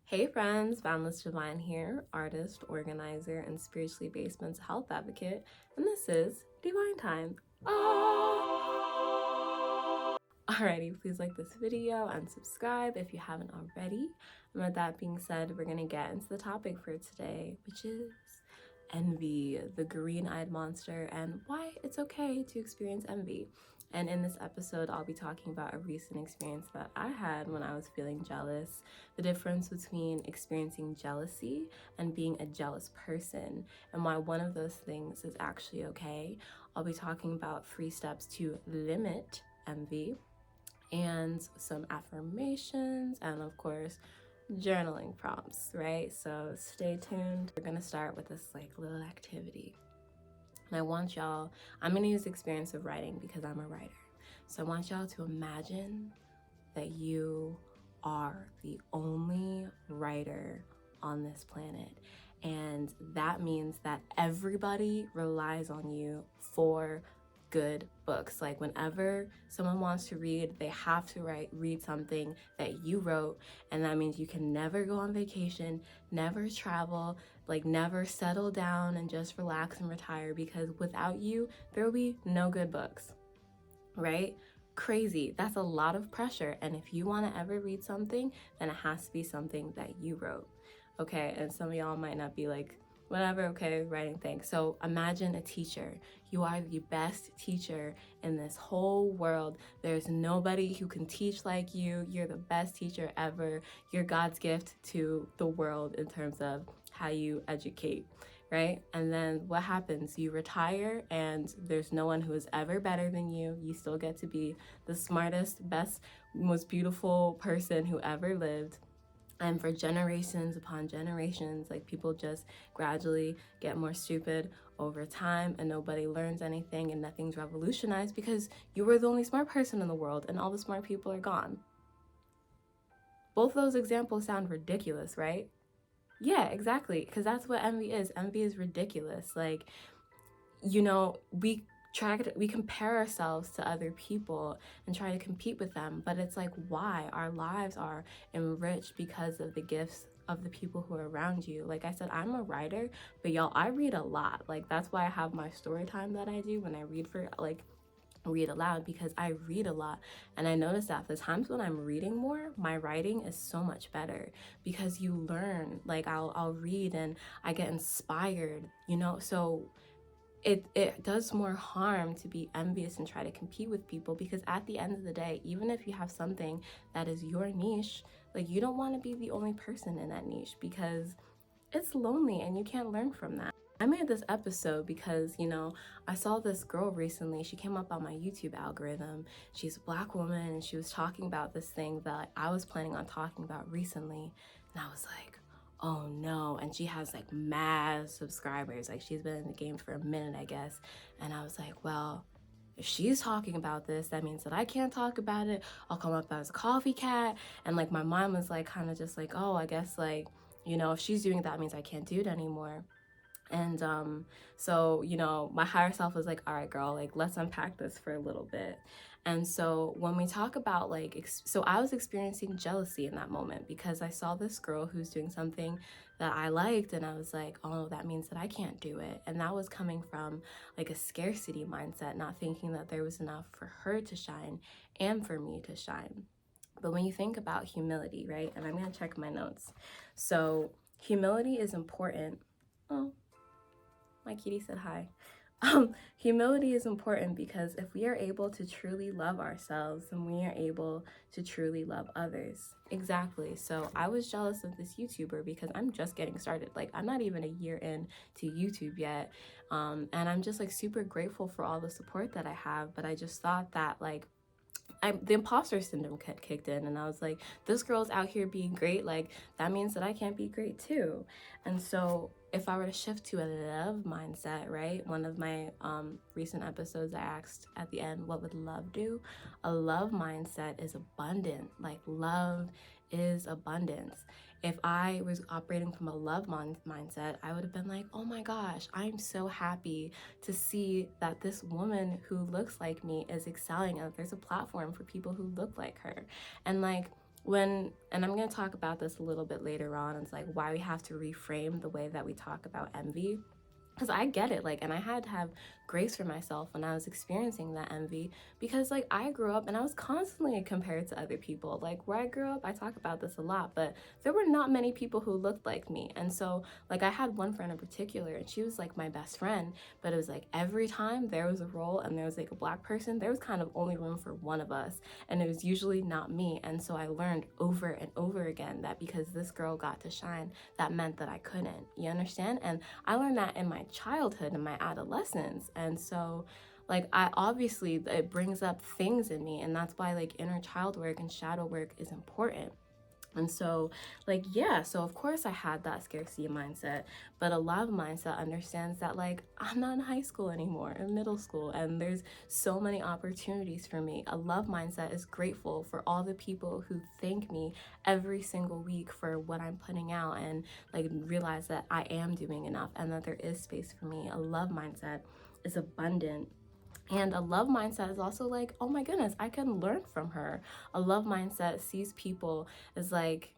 Hey friends, Boundless Divine here, artist, organizer, and spiritually based mental health advocate, and this is Divine Time. Alrighty, please like this video and subscribe if you haven't already. And with that being said, we're gonna get into the topic for today, which is envy, the green-eyed monster, and why it's okay to experience envy. And in this episode, I'll be talking about a recent experience that I had when I was feeling jealous, the difference between experiencing jealousy and being a jealous person, and why one of those things is actually okay. I'll be talking about 3 steps to limit envy, and some affirmations, and of course, journaling prompts, right? So stay tuned. We're gonna start with this little activity. And I want y'all, I'm gonna use the experience of writing because I'm a writer. So I want y'all to imagine that you are the only writer on this planet. And that means that everybody relies on you for good books. Like whenever someone wants to read, they have to read something that you wrote, and that means you can never go on vacation, never travel, never settle down and just relax and retire, because without you, there will be no good books, right? Crazy. That's a lot of pressure. And if you want to ever read something, then it has to be something that you wrote. Okay, and some of y'all might not be like, whatever, okay, writing things. So imagine a teacher. You are the best teacher in this whole world. There's nobody who can teach like you. You're the best teacher ever. You're God's gift to the world in terms of how you educate, right? And then what happens? You retire and there's no one who is ever better than you. You still get to be the smartest, best, most beautiful person who ever lived. And for generations upon generations, people just gradually get more stupid over time, and nobody learns anything and nothing's revolutionized because you were the only smart person in the world and all the smart people are gone. Both those examples sound ridiculous, right? Yeah, exactly, because that's what envy is. Envy is ridiculous. We compare ourselves to other people and try to compete with them, but it's why? Our lives are enriched because of the gifts of the people who are around you. Like I said, I'm a writer, but y'all, I read a lot. That's why I have my story time that I do when I read aloud, because I read a lot, and I notice that the times when I'm reading more, my writing is so much better because you learn. I'll read and I get inspired, so it does more harm to be envious and try to compete with people, because at the end of the day, even if you have something that is your niche, you don't want to be the only person in that niche, because it's lonely and you can't learn from that. I made this episode because, I saw this girl recently. She came up on my YouTube algorithm. She's a Black woman, and she was talking about this thing that I was planning on talking about recently. And I was like, oh no. And she has mad subscribers. She's been in the game for a minute, I guess. And I was like, well, if she's talking about this, that means that I can't talk about it. I'll come up as a coffee cat. And my mind was kind of just oh, I guess if she's doing that, means I can't do it anymore. And so my higher self was all right, girl, let's unpack this for a little bit. And so when we talk about so I was experiencing jealousy in that moment because I saw this girl who's doing something that I liked, and I was like, oh, that means that I can't do it. And that was coming from a scarcity mindset, not thinking that there was enough for her to shine and for me to shine. But when you think about humility, right? And I'm gonna check my notes. So humility is important. Oh, my kitty said hi. Humility is important because if we are able to truly love ourselves, then we are able to truly love others. Exactly. So I was jealous of this YouTuber because I'm just getting started. I'm not even a year in to YouTube yet. And I'm just super grateful for all the support that I have. But I just thought that the imposter syndrome kicked in, and I was like, this girl's out here being great, that means that I can't be great too. And so if I were to shift to a love mindset, right, one of my recent episodes, I asked at the end, what would love do? A love mindset is abundant. Love is abundance. If I was operating from a love mindset, I would have been oh my gosh, I'm so happy to see that this woman who looks like me is excelling, and that there's a platform for people who look like her. And and I'm going to talk about this a little bit later on, it's like why we have to reframe the way that we talk about envy. Because I get it, like, and I had to have grace for myself when I was experiencing that envy, because like I grew up and I was constantly compared to other people. Like where I grew up, I talk about this a lot, but there were not many people who looked like me. And so like I had one friend in particular, and she was like my best friend, but it was like every time there was a role and there was like a black person, there was kind of only room for one of us, and it was usually not me. And so I learned over and over again that because this girl got to shine, that meant that I couldn't. You understand? And I learned that in my childhood and my adolescence. And so like I obviously, it brings up things in me, and that's why like inner child work and shadow work is important. And so like yeah, so of course I had that scarcity mindset, but a love mindset understands that like I'm not in high school anymore, in middle school, and there's so many opportunities for me. A love mindset is grateful for all the people who thank me every single week for what I'm putting out, and like realize that I am doing enough and that there is space for me. A love mindset is abundant. And a love mindset is also like, oh my goodness, I can learn from her. A love mindset sees people as like,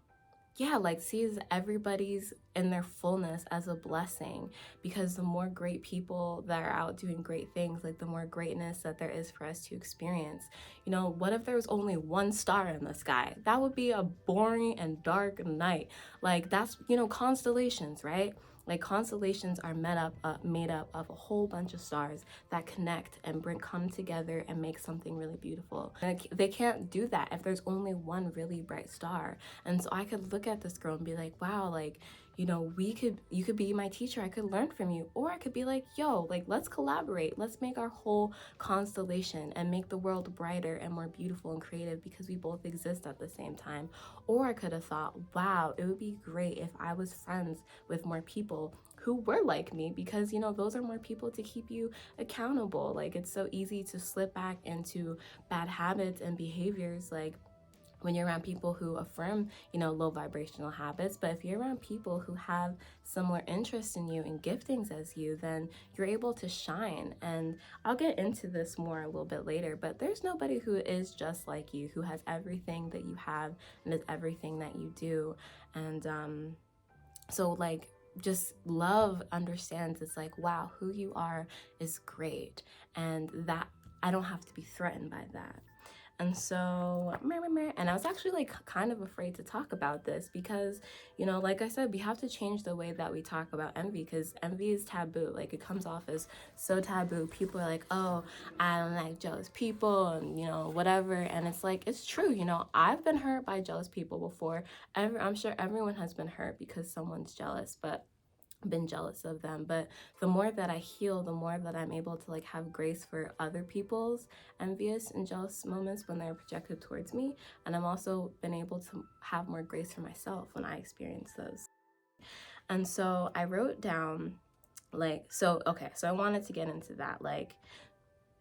yeah, like sees everybody's in their fullness as a blessing, because the more great people that are out doing great things, like the more greatness that there is for us to experience. You know, what if there was only one star in the sky? That would be a boring and dark night. Like that's, you know, constellations, right? Like constellations are made up of a whole bunch of stars that connect and come together and make something really beautiful. And they can't do that if there's only one really bright star. And so I could look at this girl and be like, wow, like, you know, you could be my teacher, I could learn from you. Or I could be like, yo, like, let's collaborate. Let's make our whole constellation and make the world brighter and more beautiful and creative, because we both exist at the same time. Or I could have thought, wow, it would be great if I was friends with more people who were like me, because, you know, those are more people to keep you accountable. Like, it's so easy to slip back into bad habits and behaviors, like when you're around people who affirm, you know, low vibrational habits. But if you're around people who have similar interests in you and giftings as you, then you're able to shine. And I'll get into this more a little bit later, but there's nobody who is just like you, who has everything that you have and is everything that you do. And so like, just love understands, it's like, wow, who you are is great, and that I don't have to be threatened by that. And so, and I was actually like kind of afraid to talk about this, because, you know, like I said, we have to change the way that we talk about envy, because envy is taboo. Like it comes off as so taboo. People are like, oh, I don't like jealous people, and, you know, whatever. And it's like, it's true. You know, I've been hurt by jealous people before. I'm sure everyone has been hurt because someone's jealous, but been jealous of them. But the more that I heal, the more that I'm able to like have grace for other people's envious and jealous moments when they're projected towards me. And I'm also been able to have more grace for myself when I experience those. And so I wrote down like, so I wanted to get into that, like,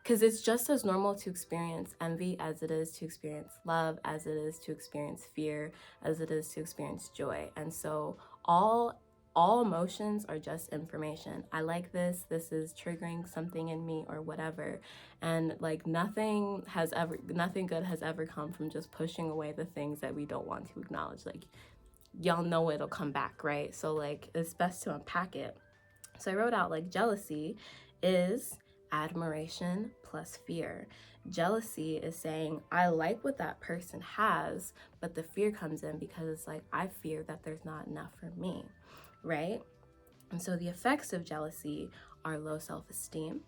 because it's just as normal to experience envy as it is to experience love, as it is to experience fear, as it is to experience joy. And so all emotions are just information. I like this is triggering something in me or whatever. And like nothing good has ever come from just pushing away the things that we don't want to acknowledge. Like, y'all know it'll come back, right? So like it's best to unpack it. So I wrote out like jealousy is admiration plus fear. Jealousy is saying, I like what that person has, but the fear comes in because it's like, I fear that there's not enough for me, right? And so the effects of jealousy are low self-esteem,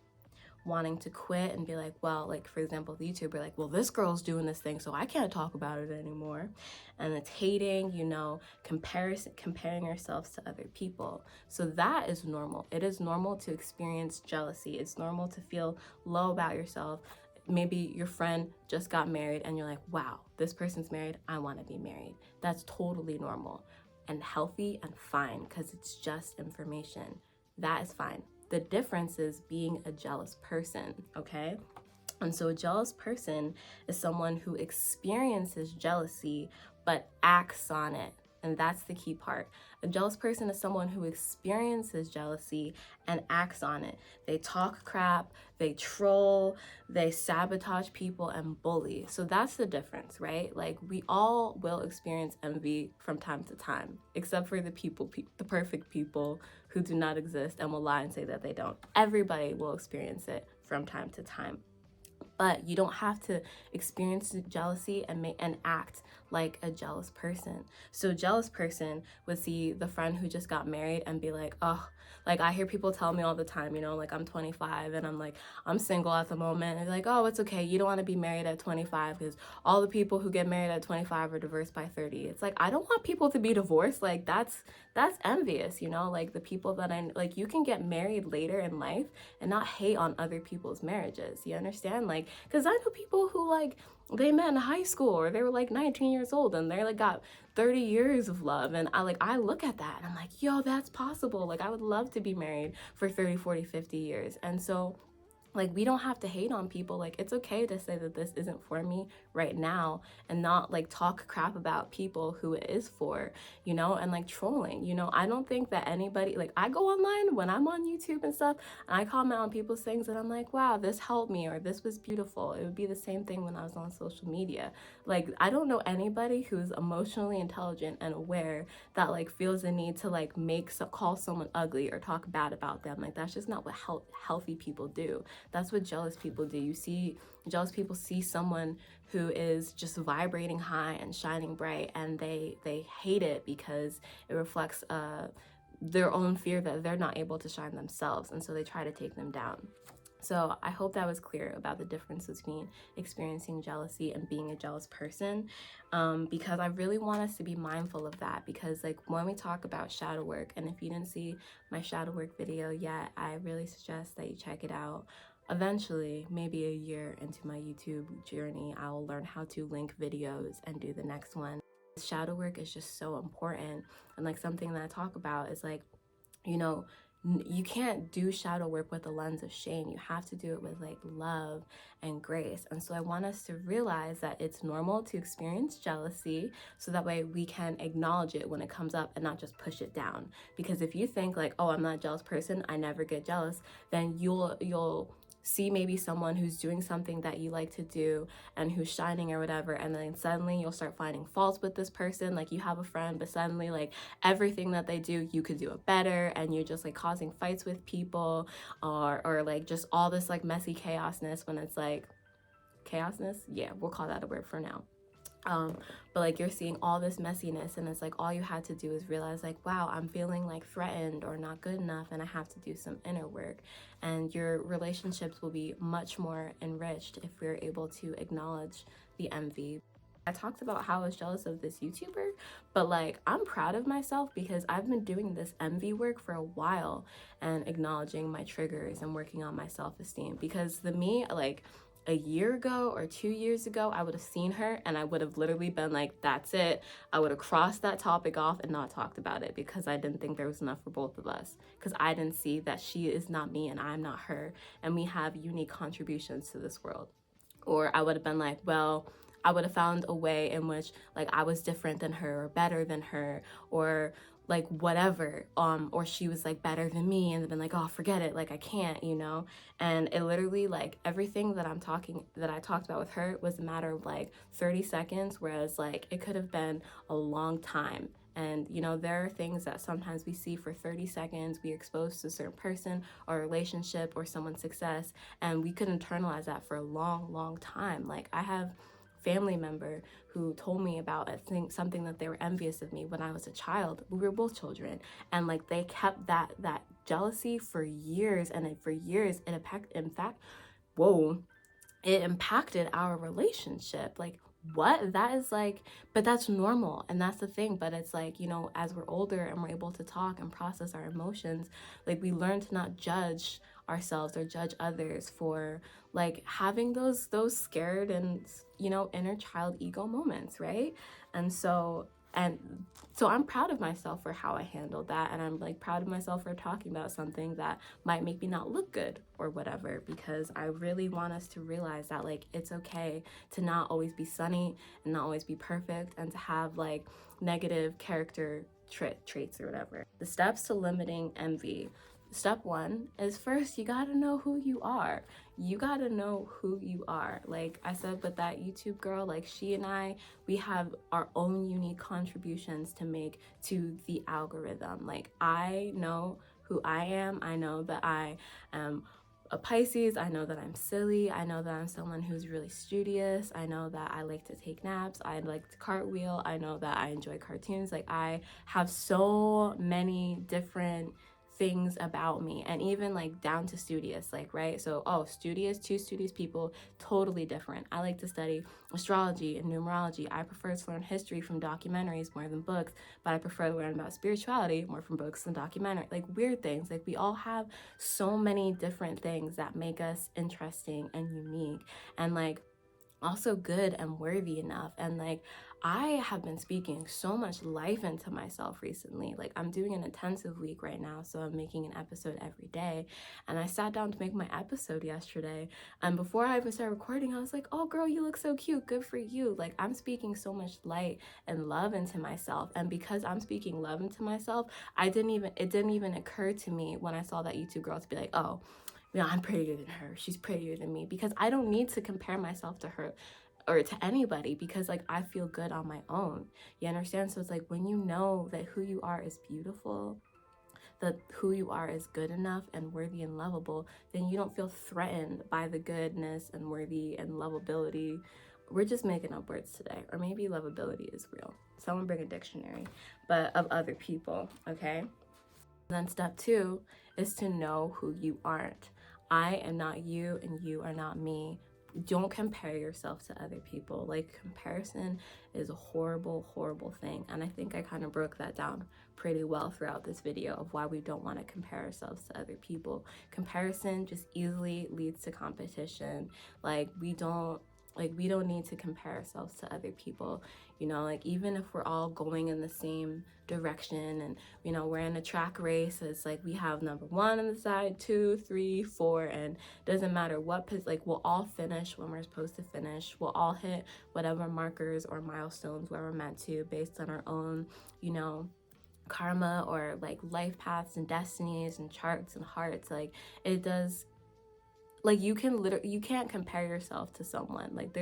wanting to quit and be like, well, like for example, the YouTuber, like, well, this girl's doing this thing, so I can't talk about it anymore. And it's hating, you know, comparing yourselves to other people. So that is normal. It is normal to experience jealousy. It's normal to feel low about yourself. Maybe your friend just got married and you're like, wow, this person's married, I want to be married. That's totally normal and healthy and fine, because it's just information. That is fine. The difference is being a jealous person, okay? And so a jealous person is someone who experiences jealousy but acts on it. And that's the key part. A jealous person is someone who experiences jealousy and acts on it. They talk crap, they troll, they sabotage people and bully. So that's the difference, right? Like, we all will experience envy from time to time, except for the the perfect people who do not exist and will lie and say that they don't. Everybody will experience it from time to time. But you don't have to experience jealousy and act like a jealous person. So a jealous person would see the friend who just got married and be like, oh, like I hear people tell me all the time, you know, like I'm 25 and I'm single at the moment. And they're like, oh, it's okay. You don't want to be married at 25 because all the people who get married at 25 are divorced by 30. It's like, I don't want people to be divorced. Like that's envious, you know, like the people that like, you can get married later in life and not hate on other people's marriages. You understand? Like, because I know people who like they met in high school or they were like 19 years old and they like got 30 years of love, and I look at that and I'm like, yo, that's possible. Like, I would love to be married for 30, 40, 50 years. And so like, we don't have to hate on people. Like, it's okay to say that this isn't for me right now and not like talk crap about people who it is for, you know, and like trolling, you know. I don't think that anybody, like, I go online when I'm on YouTube and stuff and I comment on people's things and I'm like, wow, this helped me or this was beautiful. It would be the same thing when I was on social media. Like, I don't know anybody who's emotionally intelligent and aware that like feels the need to like call someone ugly or talk bad about them. Like, that's just not what healthy people do. That's what jealous people do. You see, jealous people see someone who is just vibrating high and shining bright, and they hate it because it reflects their own fear that they're not able to shine themselves, and so they try to take them down. So I hope that was clear about the difference between experiencing jealousy and being a jealous person, because I really want us to be mindful of that, because like when we talk about shadow work, and if you didn't see my shadow work video yet, I really suggest that you check it out. Eventually, maybe a year into my YouTube journey, I'll learn how to link videos and do the next one. Shadow work is just so important, and like something that I talk about is like, you know, you can't do shadow work with a lens of shame. You have to do it with like love and grace. And so I want us to realize that it's normal to experience jealousy, so that way we can acknowledge it when it comes up and not just push it down. Because if you think like, oh, I'm not a jealous person, I never get jealous, then you'll see maybe someone who's doing something that you like to do and who's shining or whatever, and then suddenly you'll start finding faults with this person. Like, you have a friend, but suddenly like everything that they do, you could do it better, and you're just like causing fights with people, or like just all this like messy chaosness, when it's like chaosness, yeah, we'll call that a word for now. But like, you're seeing all this messiness, and it's like all you had to do is realize like, wow, I'm feeling like threatened or not good enough, and I have to do some inner work. And your relationships will be much more enriched if we're able to acknowledge the envy. I talked about how I was jealous of this YouTuber, but like, I'm proud of myself because I've been doing this envy work for a while and acknowledging my triggers and working on my self-esteem. Because the me like a year ago or 2 years ago, I would have seen her and I would have literally been like, that's it. I would have crossed that topic off and not talked about it, because I didn't think there was enough for both of us, because I didn't see that she is not me and I'm not her, and we have unique contributions to this world. Or I would have been like, well, I would have found a way in which like I was different than her or better than her, or like whatever, or she was like better than me, and then been like, oh, forget it, like I can't, you know. And it literally, like, everything that I talked about with her was a matter of like 30 seconds, whereas like it could have been a long time. And you know, there are things that sometimes we see for 30 seconds, we are exposed to a certain person or relationship or someone's success, and we could internalize that for a long time. Like, I have family member who told me about something that they were envious of me when I was a child. We were both children, and like they kept that jealousy for years, and for years it impacted our relationship. Like, what? That is like, but that's normal, and that's the thing. But it's like, you know, as we're older and we're able to talk and process our emotions, like, we learn to not judge ourselves or judge others for like having those scared and, you know, inner child ego moments, right? And so And so I'm proud of myself for how I handled that, and I'm like proud of myself for talking about something that might make me not look good or whatever, because I really want us to realize that like it's okay to not always be sunny and not always be perfect, and to have like negative character traits or whatever. The steps to limiting envy. Step one is, first you gotta know who you are. You gotta know who you are. Like I said with that YouTube girl, like she and I, we have our own unique contributions to make to the algorithm. Like I know who I am. I know that I am a Pisces. I know that I'm silly. I know that I'm someone who's really studious. I know that I like to take naps. I like to cartwheel. I know that I enjoy cartoons. Like I have so many different things about me, and even like down to studious, like, right? So two studious people, totally different. I like to study astrology and numerology. I prefer to learn history from documentaries more than books, but I prefer to learn about spirituality more from books than documentary. Like weird things. Like we all have so many different things that make us interesting and unique, and like also good and worthy enough. And like I have been speaking so much life into myself recently. Like I'm doing an intensive week right now, so I'm making an episode every day, and I sat down to make my episode yesterday, and before I even started recording I was like, oh girl, you look so cute, good for you. Like I'm speaking so much light and love into myself, and because I'm speaking love into myself, it didn't even occur to me when I saw that YouTube girl to be like, oh, you know, I'm prettier than her, she's prettier than me, because I don't need to compare myself to her or to anybody, because like I feel good on my own. You understand? So it's like when you know that who you are is beautiful, that who you are is good enough and worthy and lovable, then you don't feel threatened by the goodness and worthy and lovability. We're just making up words today, or maybe lovability is real. Someone bring a dictionary, but of other people, okay? Then step two is to know who you aren't. I am not you and you are not me. Don't compare yourself to other people. Like comparison is a horrible, horrible thing. And I think I kind of broke that down pretty well throughout this video of why we don't want to compare ourselves to other people. Comparison just easily leads to competition. We don't need to compare ourselves to other people. You know, like even if we're all going in the same direction, and you know we're in a track race, it's like we have number one on the side, 2, 3, 4, and doesn't matter what, like we'll all finish when we're supposed to finish. We'll all hit whatever markers or milestones where we're meant to, based on our own, you know, karma or like life paths and destinies and charts and hearts. Like it does, like you can't compare yourself to someone. Like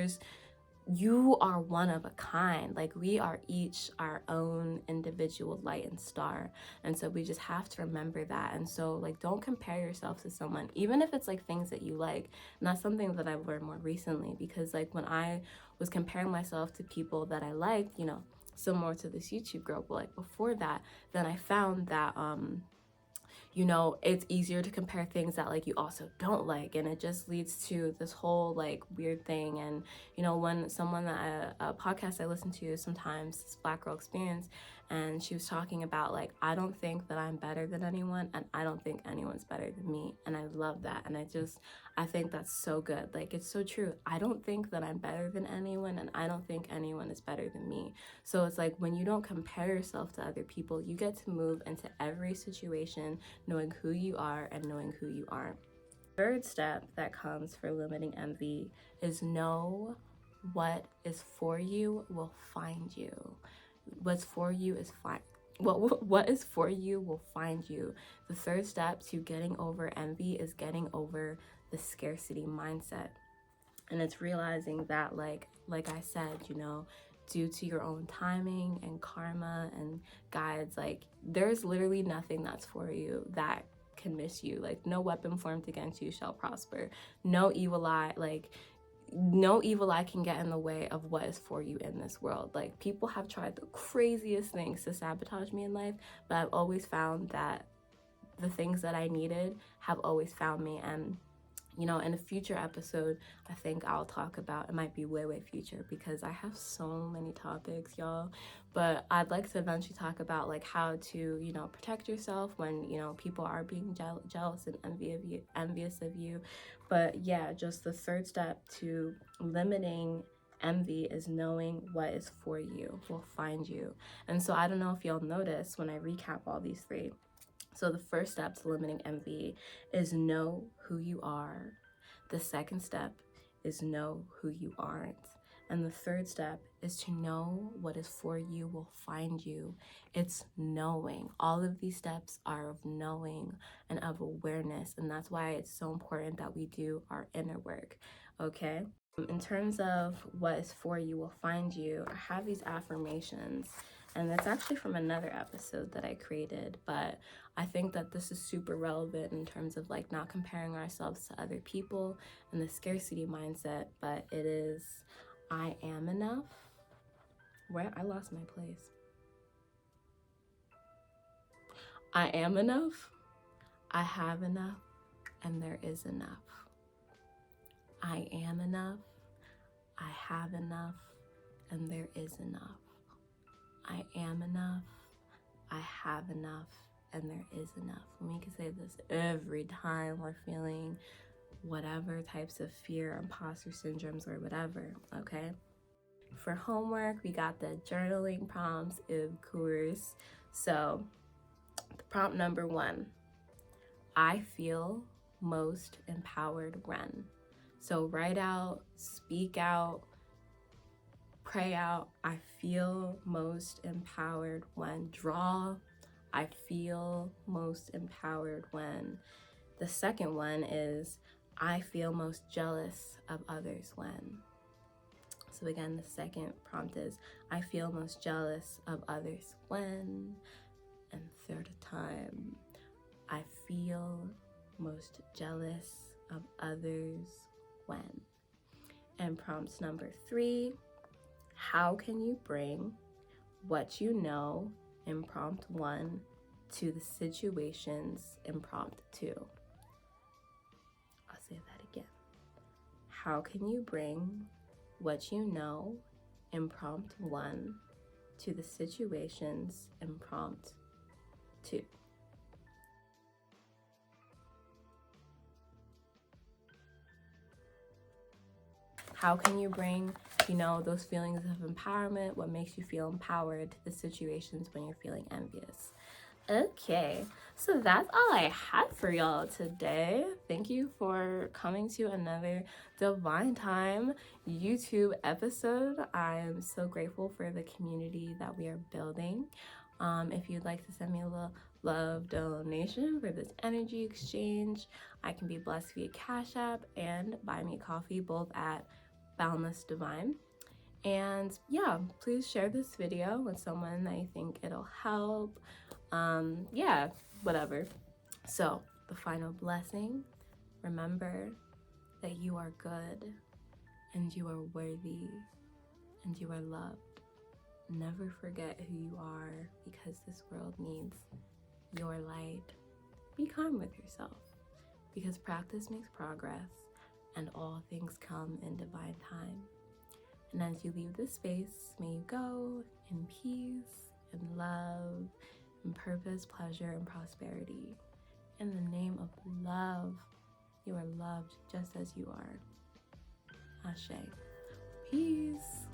you are one of a kind. Like we are each our own individual light and star, and so we just have to remember that. And so like don't compare yourself to someone, even if it's like things that you like. And that's something that I've learned more recently, because like when I was comparing myself to people that I liked, you know, similar to this YouTube girl, but like before that, then I found that you know, it's easier to compare things that like you also don't like, and it just leads to this whole like weird thing. And you know, when someone that a podcast I listen to sometimes, this Black Girl Experience, and she was talking about like, I don't think that I'm better than anyone, and I don't think anyone's better than me. And I love that, and I think that's so good. Like it's so true. I don't think that I'm better than anyone, and I don't think anyone is better than me. So it's like when you don't compare yourself to other people, you get to move into every situation knowing who you are and knowing who you aren't. Third step that comes for limiting envy is know what is for you will find you. What's for you is fine. What is for you will find you. The third step to getting over envy is getting over the scarcity mindset. And it's realizing that like I said, you know, due to your own timing and karma and guides, like there's literally nothing that's for you that can miss you. Like no weapon formed against you shall prosper. No evil eye can get in the way of what is for you in this world. Like people have tried the craziest things to sabotage me in life, but I've always found that the things that I needed have always found me. And you know, in a future episode, I think I'll talk about, it might be way future, because I have so many topics, y'all. But I'd like to eventually talk about like how to, you know, protect yourself when, you know, people are being jealous and envious of you. But yeah, just the third step to limiting Envy is knowing what is for you will find you. And so I don't know if y'all notice when I recap all these three. So the first step to limiting envy is know who you are. The second step is know who you aren't. And the third step is to know what is for you will find you. It's knowing. All of these steps are of knowing and of awareness. And that's why it's so important that we do our inner work, okay? In terms of what is for you will find you, I have these affirmations. And that's actually from another episode that I created, but I think that this is super relevant in terms of like not comparing ourselves to other people and the scarcity mindset, but it is, I am enough. Where? I lost my place. I am enough, I have enough, and there is enough. I am enough, I have enough, and there is enough. I am enough, I have enough, and there is enough. And we can say this every time we're feeling whatever types of fear, imposter syndromes, or whatever, okay? For homework, we got the journaling prompts, of course. So, prompt number 1, I feel most empowered when. So write out, speak out, pray out, I feel most empowered when. Draw, I feel most empowered when. The second one is, I feel most jealous of others when. So again, the second prompt is, I feel most jealous of others when. And third time, I feel most jealous of others when. And prompt number 3, how can you bring what you know in prompt 1 to the situations in prompt 2? I'll say that again. How can you bring what you know in prompt 1 to the situations in prompt 2? How can you bring, those feelings of empowerment, what makes you feel empowered, to the situations when you're feeling envious? Okay, so that's all I had for y'all today. Thank you for coming to another Divine Time YouTube episode. I am so grateful for the community that we are building. If you'd like to send me a little love donation for this energy exchange, I can be blessed via Cashapp and buy me coffee, both at boundlessdivine. And yeah, please share this video with someone that you think it'll help. Whatever. So the final blessing, remember that you are good and you are worthy and you are loved. Never forget who you are, because this world needs your light. Be kind with yourself, because practice makes progress and all things come in divine time. And as you leave this space, may you go in peace and love and purpose, pleasure, and prosperity. In the name of love, you are loved just as you are. Ashe. Peace.